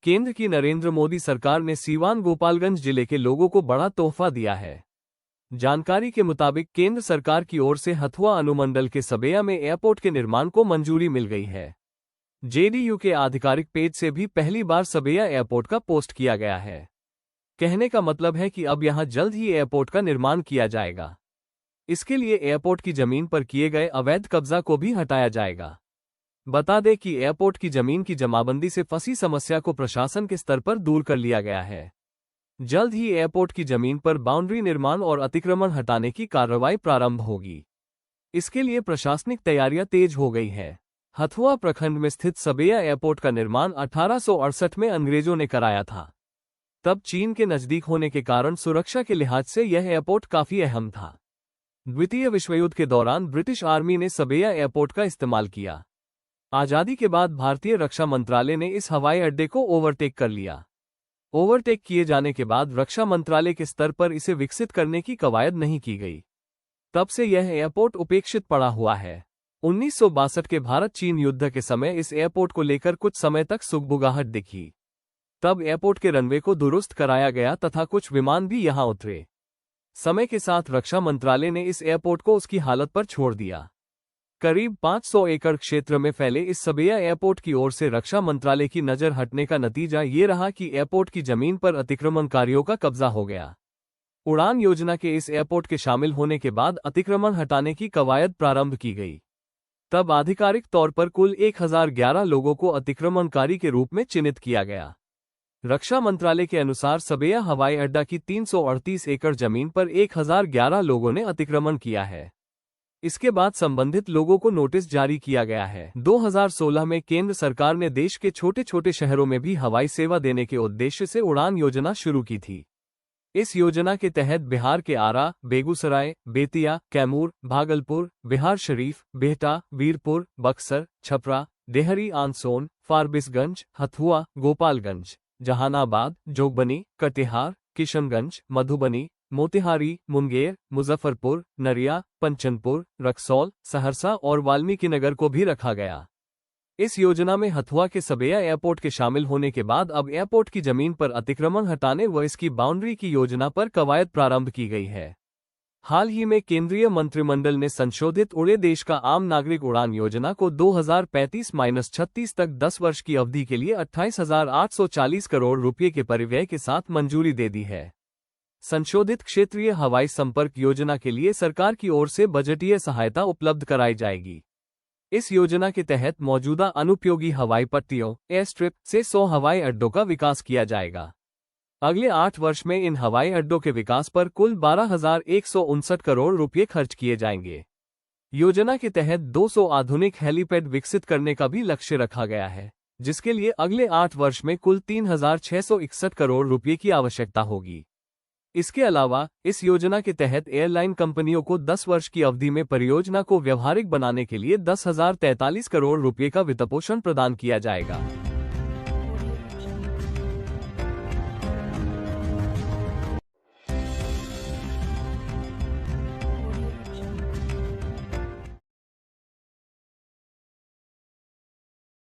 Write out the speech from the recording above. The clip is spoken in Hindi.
केंद्र की नरेंद्र मोदी सरकार ने सीवान गोपालगंज जिले के लोगों को बड़ा तोहफा दिया है। जानकारी के मुताबिक केंद्र सरकार की ओर से हथुआ अनुमंडल के सबेया में एयरपोर्ट के निर्माण को मंजूरी मिल गई है। जेडीयू के आधिकारिक पेज से भी पहली बार सबेया एयरपोर्ट का पोस्ट किया गया है। कहने का मतलब है कि अब यहां जल्द ही एयरपोर्ट का निर्माण किया जाएगा। इसके लिए एयरपोर्ट की जमीन पर किए गए अवैध कब्जा को भी हटाया जाएगा। बता दें कि एयरपोर्ट की जमीन की जमाबंदी से फंसी समस्या को प्रशासन के स्तर पर दूर कर लिया गया है। जल्द ही एयरपोर्ट की जमीन पर बाउंड्री निर्माण और अतिक्रमण हटाने की कार्रवाई प्रारंभ होगी। इसके लिए प्रशासनिक तैयारियां तेज हो गई है। हथुआ प्रखंड में स्थित सबेया एयरपोर्ट का निर्माण 1868 में अंग्रेजों ने कराया था। तब चीन के नजदीक होने के कारण सुरक्षा के लिहाज से यह एयरपोर्ट काफी अहम था। द्वितीय विश्वयुद्ध के दौरान ब्रिटिश आर्मी ने सबेया एयरपोर्ट का इस्तेमाल किया। आजादी के बाद भारतीय रक्षा मंत्रालय ने इस हवाई अड्डे को ओवरटेक कर लिया। ओवरटेक किए जाने के बाद रक्षा मंत्रालय के स्तर पर इसे विकसित करने की कवायद नहीं की गई। तब से यह एयरपोर्ट उपेक्षित पड़ा हुआ है। 1962 के भारत चीन युद्ध के समय इस एयरपोर्ट को लेकर कुछ समय तक सुगबुगाहट दिखी। तब एयरपोर्ट के रनवे को दुरुस्त कराया गया तथा कुछ विमान भी यहां उतरे। समय के साथ रक्षा मंत्रालय ने इस एयरपोर्ट को उसकी हालत पर छोड़ दिया। करीब 500 एकड़ क्षेत्र में फैले इस सबेया एयरपोर्ट की ओर से रक्षा मंत्रालय की नजर हटने का नतीजा ये रहा कि एयरपोर्ट की जमीन पर अतिक्रमणकारियों का कब्जा हो गया। उड़ान योजना के इस एयरपोर्ट के शामिल होने के बाद अतिक्रमण हटाने की कवायद प्रारंभ की गई। तब आधिकारिक तौर पर कुल 1011 लोगों को अतिक्रमणकारी के रूप में चिन्हित किया गया। रक्षा मंत्रालय के अनुसार सबेया हवाई अड्डा की 338 एकड़ जमीन पर 1011 लोगों ने अतिक्रमण किया है। इसके बाद संबंधित लोगों को नोटिस जारी किया गया है। 2016 में केंद्र सरकार ने देश के छोटे छोटे शहरों में भी हवाई सेवा देने के उद्देश्य से उड़ान योजना शुरू की थी। इस योजना के तहत बिहार के आरा, बेगूसराय, बेतिया, कैमूर, भागलपुर, बिहार शरीफ, बिहटा, वीरपुर, बक्सर, छपरा, डेहरी ऑन सोन, फारबिसगंज, हथुआ, गोपालगंज, जहानाबाद, जोगबनी, कटिहार, किशनगंज, मधुबनी, मोतिहारी, मुंगेर, मुजफ्फरपुर, नरिया, पंचनपुर, रक्सौल, सहरसा और वाल्मीकिनगर को भी रखा गया। इस योजना में हथुआ के सबेया एयरपोर्ट के शामिल होने के बाद अब एयरपोर्ट की जमीन पर अतिक्रमण हटाने व इसकी बाउंड्री की योजना पर कवायद प्रारंभ की गई है। हाल ही में केंद्रीय मंत्रिमंडल ने संशोधित उड़े देश का आम नागरिक उड़ान योजना को 2035-36 तक 10 वर्ष की अवधि के लिए 28,840 करोड़ रुपये के परिव्यय के साथ मंजूरी दे दी है। संशोधित क्षेत्रीय हवाई संपर्क योजना के लिए सरकार की ओर से बजटीय सहायता उपलब्ध कराई जाएगी। इस योजना के तहत मौजूदा अनुपयोगी हवाई पट्टियों एयर स्ट्रिप से 100 हवाई अड्डों का विकास किया जाएगा। अगले 8 वर्ष में इन हवाई अड्डों के विकास पर कुल 12,159 करोड़ रुपये खर्च किए जाएंगे। योजना के तहत 200 आधुनिक हेलीपैड विकसित करने का भी लक्ष्य रखा गया है, जिसके लिए अगले 8 वर्ष में कुल 3,661 करोड़ रुपये की आवश्यकता होगी। इसके अलावा इस योजना के तहत एयरलाइन कंपनियों को 10 वर्ष की अवधि में परियोजना को व्यवहारिक बनाने के लिए 10,043 करोड़ रुपये का वित्तपोषण प्रदान किया जाएगा।